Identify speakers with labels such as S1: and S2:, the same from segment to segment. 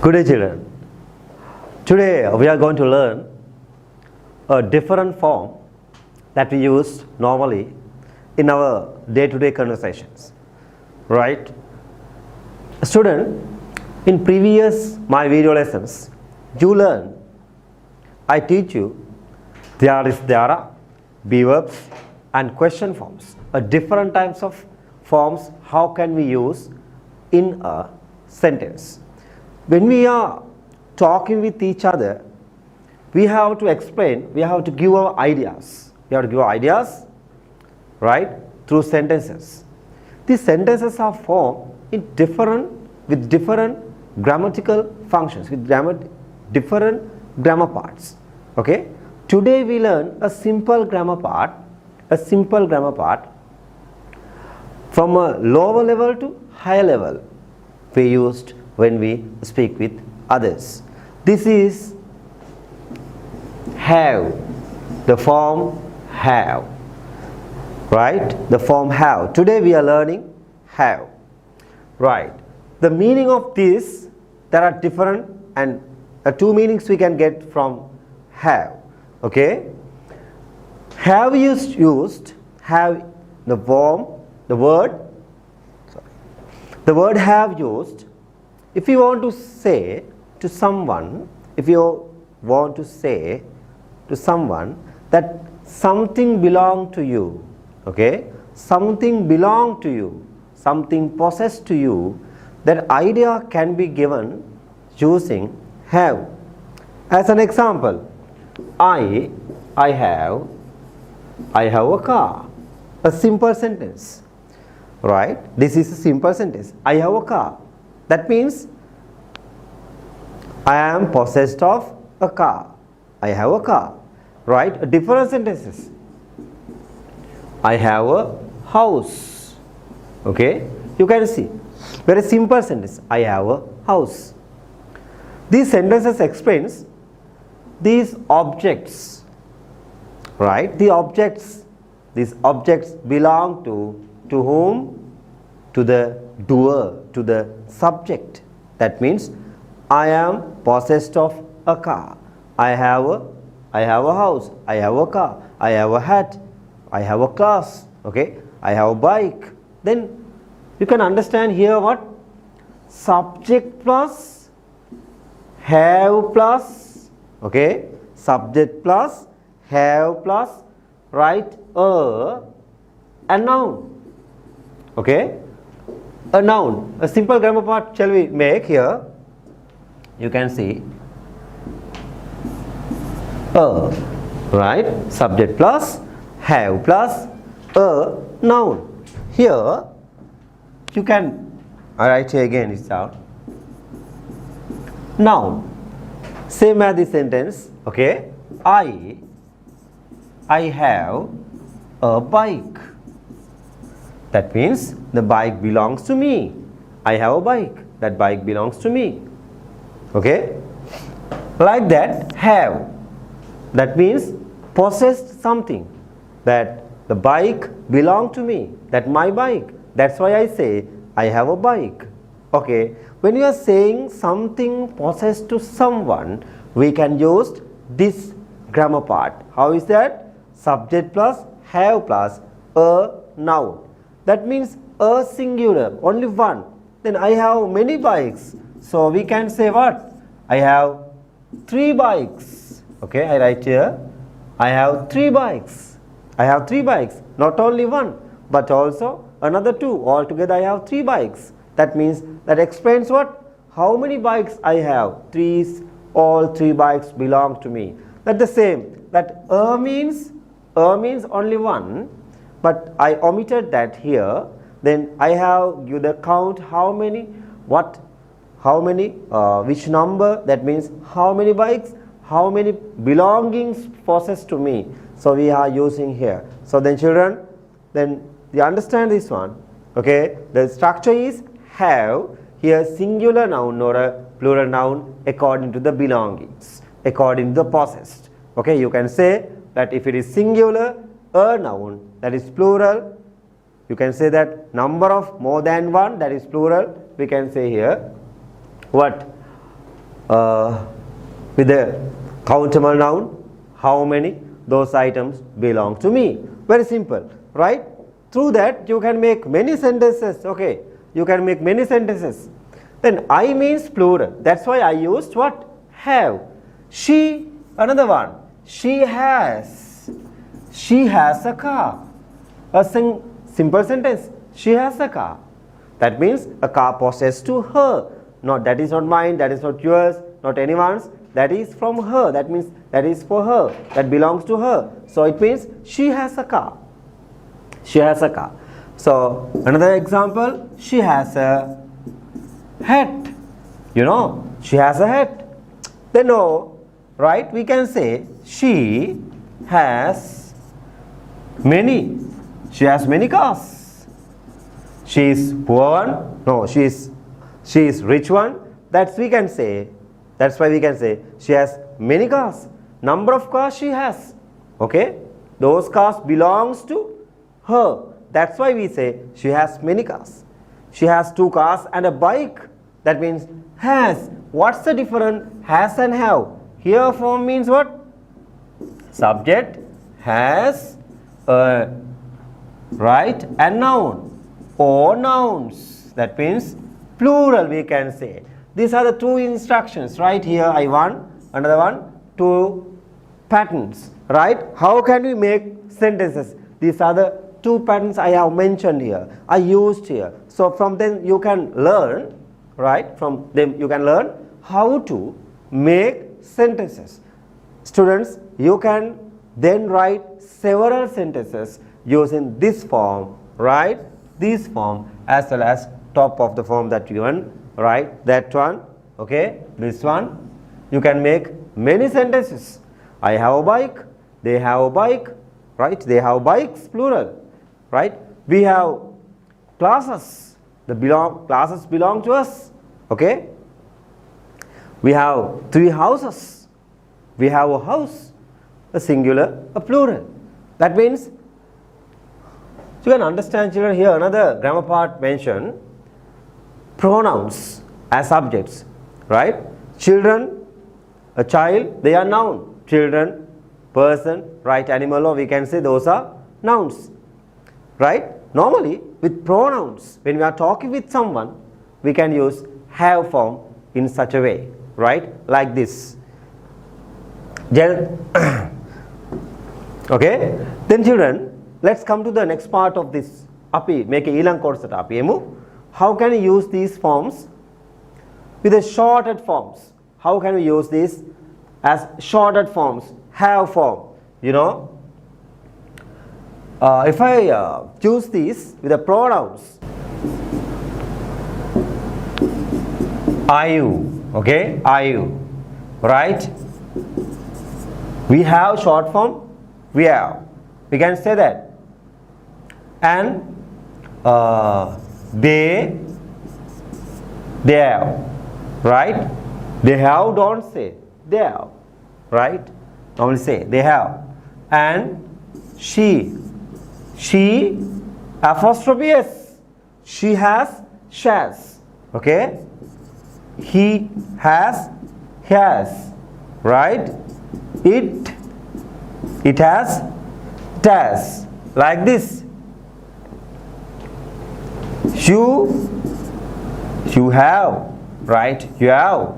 S1: Good day, children. Today we are going to learn a different form that we use normally in our day-to-day conversations. Right? Student, in previous my video lessons, you learn, I teach you, there are be verbs and question forms, different types of forms how can we use in a sentence. When we are talking with each other, we have to explain, we have to give our ideas. We have to give our ideas, right, through sentences. These sentences are formed with different grammatical functions, with different grammar parts. Okay? Today we learn a simple grammar part from a lower level to higher level we used when we speak with others. This is have, the form have, right? The form have. Today we are learning have, right? The meaning of this, there are different and two meanings we can get from have. Okay? Have used, have the form, the word have used. If you want to say to someone, that something belong to you, okay, something belong to you, something possessed to you, that idea can be given using have. As an example, I have a car. A simple sentence, right? This is a simple sentence. I have a car. That means I am possessed of a car. I have a car, right? Different sentences. I have a house. Okay? You can see. Very simple sentence. I have a house. These sentences explains these objects, right? These objects belong to whom? To the doer, to the subject. That means I am possessed of a car. I have a house. I have a car. I have a hat. I have a class. Okay? I have a bike. Then you can understand here what? Subject plus have plus, okay? Subject plus have plus, right? A noun. Okay? A noun. A simple grammar part shall we make here? You can see a, right? Subject plus have plus a noun. Here you can write here again it's out. Noun. Same as the sentence. Okay? I have a bike. That means the bike belongs to me. I have a bike. That bike belongs to me. Okay? Like that, have. That means possessed something. That the bike belongs to me. That my bike. That's why I say I have a bike. Okay? When you are saying something possessed to someone, we can use this grammar part. How is that? Subject plus have plus a noun. That means a singular, only one. Then I have many bikes. So we can say what? I have 3 bikes. Okay, I write here. I have 3 bikes. I have 3 bikes. Not only one, but also another 2. Altogether I have 3 bikes. That means, that explains what? How many bikes I have? All 3 bikes belong to me. That's the same. That means only one. But I omitted that here. Then I have give the count how many, which number, that means how many bikes, how many belongings possessed to me. So we are using here. So then children, then you understand this one. Okay, the structure is have, here singular noun or a plural noun according to the belongings, according to the possessed. Okay, you can say that if it is singular, a noun, that is plural. You can say that number of more than one, that is plural. We can say here what? with the countable noun, how many, those items belong to me. Very simple, right? Through that you can make many sentences. Okay, you can make many sentences. Then I means plural, that's why I used what? Have. She, another one, she has a car. A simple sentence, she has a car. That means a car possessed to her. Not, that is not mine, that is not yours, not anyone's, that is from her. That means that is for her, that belongs to her. So it means she has a car. She has a car. So another example, she has a hat. You know, she has a hat. Then no, right? We can say she has many. She has many cars. She is poor one. No, she is rich one. That's we can say. That's why we can say she has many cars. Number of cars she has. Okay, those cars belongs to her. That's why we say she has many cars. She has 2 cars and a bike. That means has. What's the difference? Has and have. Here form means what? Subject has a right and noun or nouns. That means plural we can say. These are the 2 instructions. Right here I want another one, 2 patterns. Right? How can we make sentences? These are the 2 patterns I have mentioned here, I used here. So from them you can learn, right? From them you can learn how to make sentences. Students, you can then write several sentences using this form, right? This form as well as top of the form that you want, right? That one, okay? This one. You can make many sentences. I have a bike, they have a bike, right? They have bikes, plural, right? We have classes, classes belong to us, okay? We have 3 houses. We have a house, a singular, a plural. That means you can understand, children, here another grammar part mentioned pronouns as subjects, right? Children, a child, they are noun. Children, person, right, animal, or we can say those are nouns, right? Normally with pronouns, when we are talking with someone, we can use have form in such a way, right? Like this. Okay, then children, let's come to the next part of this. Make a ilang course at how can we use these forms with the shorted forms? How can we use these as shorted forms? Have form, you know. If I choose these with the pronouns, are you, okay, are you, right? We have short form, we have. We can say that. And they have, right? They have, don't say, they have, right? Normally say, they have. And she apostrophe s, she has, okay? He has, right? It has, like this. You have, right? You have,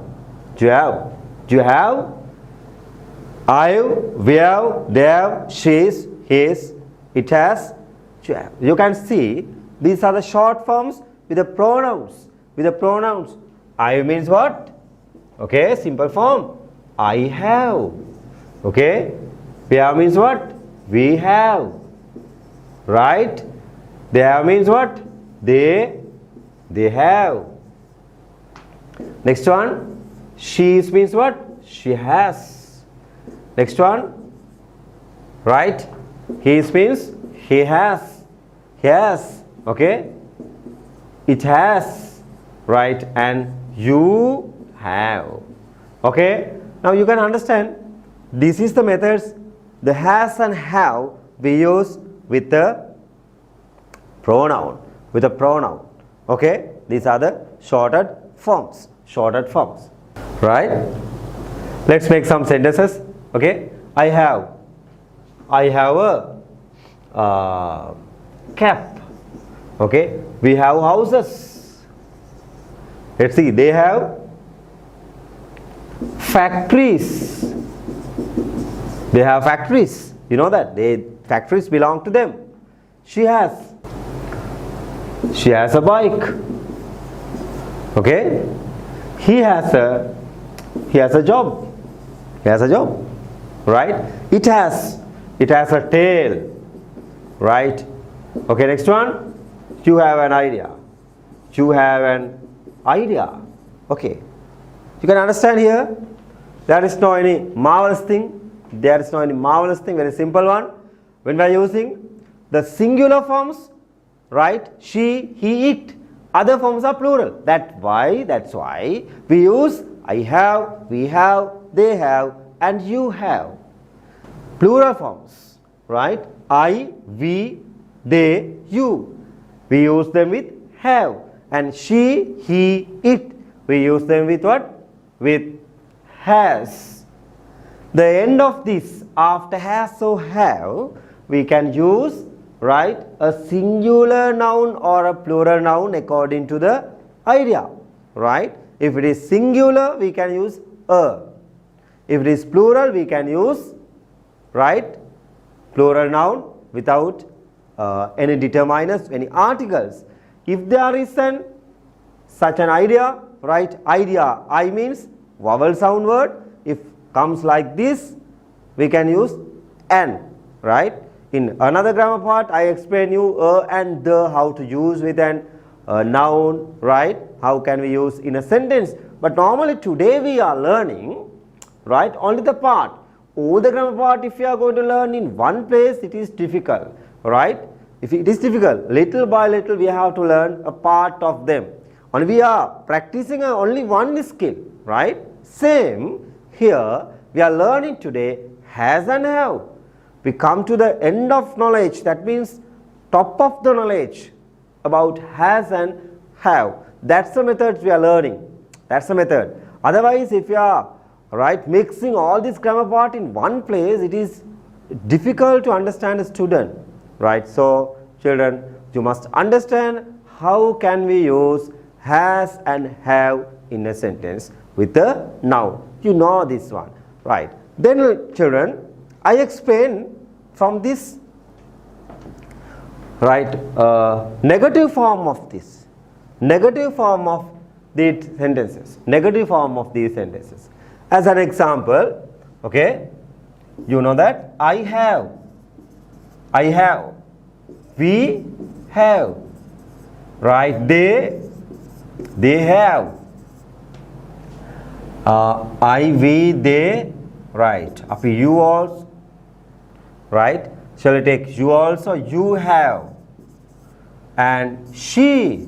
S1: I have, we have, they have, she's, his, it has, you have. You can see these are the short forms with the pronouns. I means what? Okay, simple form. I have. Okay, we have means what? We have. Right? They have means what? They have. Next one, she means what? She has. Next one, right? He means he has. Okay? It has, right? And you have. Okay? Now you can understand this is the methods, the has and have we use with the pronoun. Okay? These are the shorted forms. right? Let's make some sentences. Okay, I have a cap. Okay, we have houses. Let's see, they have factories. They have factories. You know that factories belong to them. She has a bike. Okay, he has a job. He has a job, right? It has a tail, right? Okay, next one. You have an idea. You have an idea. Okay, you can understand here. There is no any marvelous thing. There is no any marvelous thing. Very simple one. When we are using the singular forms, right? She, he, it. Other forms are plural. That's why we use I have, we have, they have, and you have. Plural forms, right? I, we, they, you. We use them with have. And she, he, it. We use them with what? With has. The end of this, after has or have, we can use, right, a singular noun or a plural noun according to the idea, right? If it is singular, we can use a. If it is plural, we can use, right, plural noun without any determiners, any articles. If there is such an idea, right, idea, I means vowel sound word. If comes like this, we can use an, right? In another grammar part, I explain you and the, how to use with an noun, right? How can we use in a sentence? But normally today we are learning, right, only the part. All the grammar part, if you are going to learn in one place, it is difficult, right? If it is difficult, little by little we have to learn a part of them. And we are practicing only one skill, right? Same here, we are learning today has and have. We come to the end of knowledge, that means top of the knowledge about has and have. That's the methods we are learning. That's the method. Otherwise, if you are, right, mixing all this grammar part in one place, it is difficult to understand a student, right? So, children, you must understand how can we use has and have in a sentence with a noun. You know this one, right? Then, children, I explain from this, right, negative form of this, negative form of these sentences, negative form of these sentences. As an example, okay, you know that I have, we have, right, they have, I, we, they, right, up you also, right, shall I take you also, you have, and she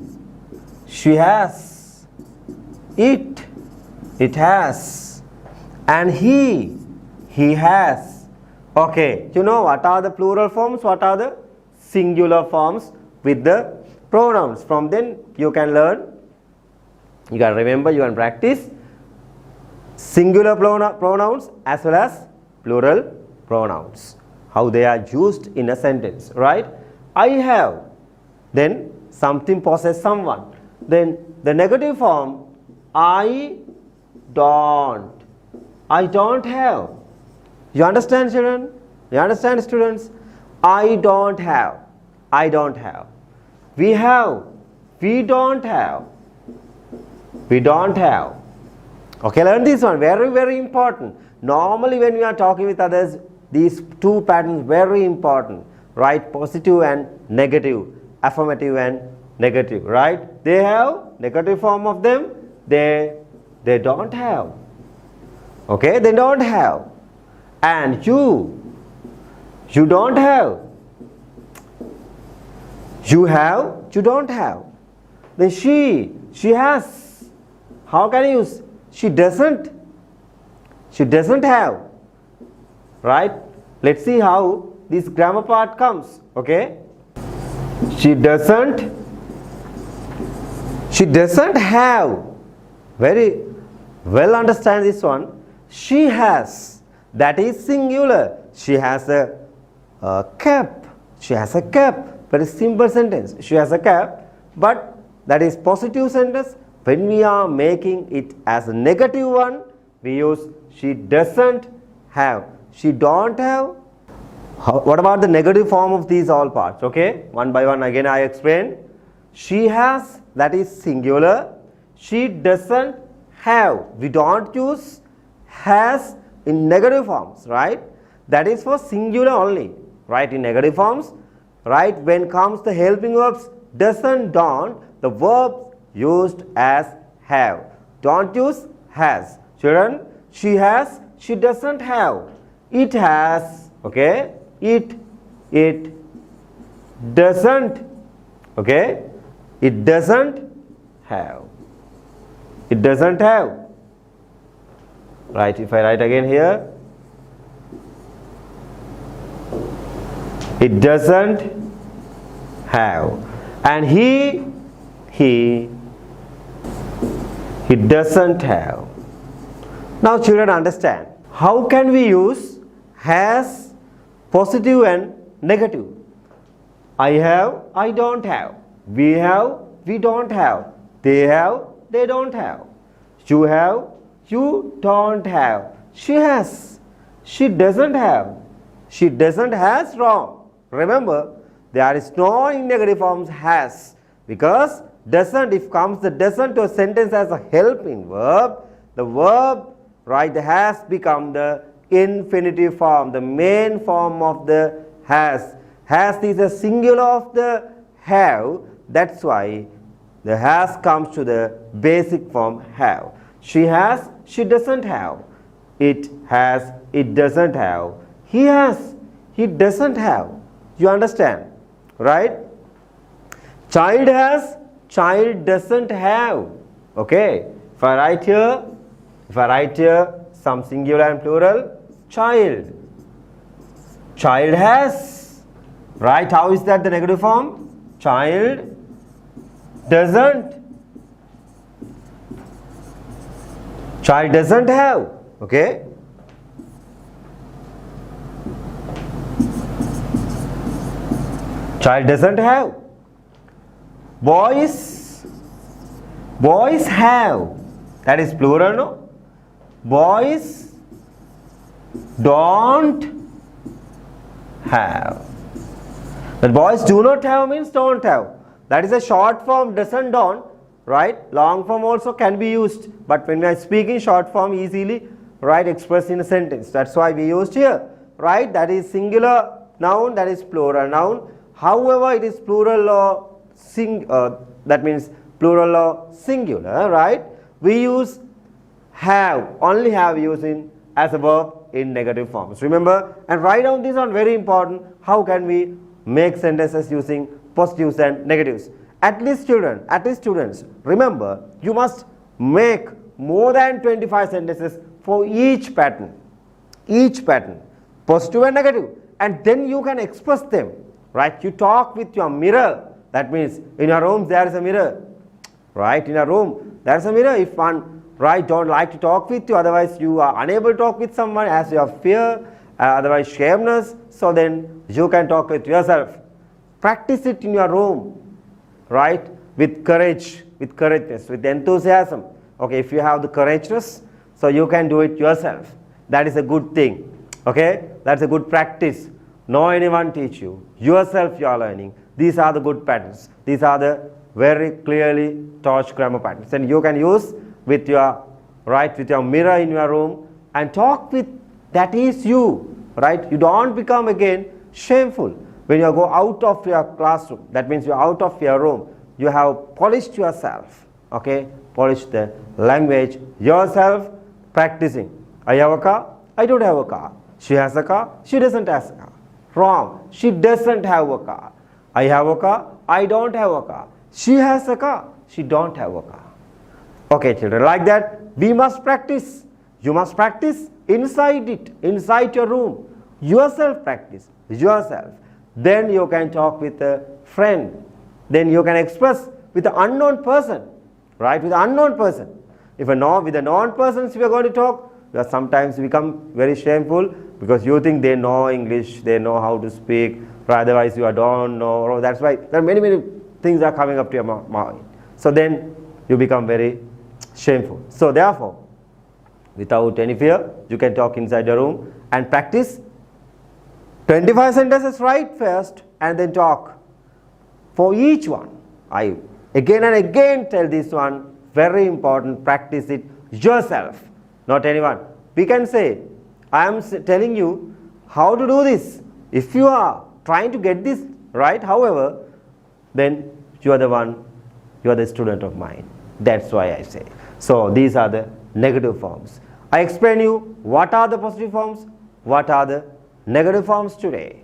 S1: has, it has, and he has. Okay, you know what are the plural forms, what are the singular forms with the pronouns. From then you can learn, you can remember, you can practice singular pronouns as well as plural pronouns, how they are used in a sentence, right? I have, then something possess someone. Then the negative form, I don't have. You understand, children? You understand, students? I don't have. We have. We don't have. Okay, learn this one. Very, very important. Normally when we are talking with others, these two patterns very important, right? Positive and negative, affirmative and negative, right? They have negative form of them. They don't have. Okay, they don't have. And you don't have. You have, you don't have. Then she has. How can you use? She doesn't have, right? Let's see how this grammar part comes, okay? She doesn't have. Very Well understand this one. She has, that is singular. She has a cap. She has a cap. Very simple sentence. She has a cap, but that is positive sentence. When we are making it as a negative one, we use she doesn't have. She don't have. What about the negative form of these all parts? Okay, one by one again I explain. She has, that is singular. She doesn't have. We don't use has in negative forms, right? That is for singular only, right? In negative forms, right? When comes the helping verbs, doesn't, don't, the verb used as have. Don't use has. Children, she has, she doesn't have. It has, okay? It doesn't, okay? It doesn't have. It doesn't have. Right, if I write again here, it doesn't have. And he doesn't have. Now children, understand, how can we use has, positive and negative? I have, I don't have. We have, we don't have. They have, they don't have. You have, you don't have. She has, she doesn't have. She doesn't has, wrong. Remember, there is no in negative forms has, because doesn't, if comes the doesn't to a sentence as a helping verb, the verb, right, the has become the infinitive form, the main form of the has. Has is a singular of the have. That's why the has comes to the basic form have. She has, she doesn't have. It has, it doesn't have. He has, he doesn't have. You understand, right? Child has, child doesn't have. Okay, if I write here some singular and plural, child. Child has, right? How is that the negative form? Child doesn't. Child doesn't have. Okay. Child doesn't have. Boys have. That is plural, no? Boys don't have. But boys do not have means don't have. That is a short form, doesn't, don't, right? Long form also can be used, but when we are speaking short form, easily, right, expressed in a sentence. That's why we used here, right? That is singular noun, that is plural noun. However, it is plural or that means plural or singular, right? We use have, only have using as a verb in negative forms. Remember, and write down these are very important. How can we make sentences using positives and negatives? At least students, remember, you must make more than 25 sentences for each pattern, positive and negative, and then you can express them, right? You talk with your mirror. That means in your room there is a mirror, right? In your room there is a mirror. If one, right, don't like to talk with you, otherwise you are unable to talk with someone as you have fear, otherwise shameness, so then you can talk with yourself. Practice it in your room, right? With courage, with courageousness, with enthusiasm. Okay, if you have the courageousness, so you can do it yourself. That is a good thing. Okay, that's a good practice. No anyone teach you. Yourself you are learning. These are the good patterns. These are the very clearly taught grammar patterns. And you can use with your, right, with your mirror in your room and talk with, that is you, right? You don't become again shameful. When you go out of your classroom, that means you are out of your room, you have polished yourself, okay? Polish the language yourself, practicing. I have a car, I don't have a car. She has a car, she doesn't have a car. Wrong, she doesn't have a car. I have a car, I don't have a car. She has a car, she don't have a car. Okay children, like that we must practice. You must practice inside it, inside your room. Yourself practice, yourself. Then you can talk with a friend. Then you can express with an unknown person, right? With an unknown person. If with the non-persons we are going to talk, you are sometimes become very shameful because you think they know English, they know how to speak, or otherwise you don't know. That's why there are many things are coming up to your mind. So then you become very shameful. So therefore, without any fear, you can talk inside the room and practice 25 sentences right first and then talk for each one. I again and again tell this one, very important, practice it yourself, not anyone. We can say, I am telling you how to do this. If you are trying to get this right, however, then you are the one, you are the student of mine. That's why I say. So these are the negative forms. I explain you what are the positive forms, what are the negative forms today.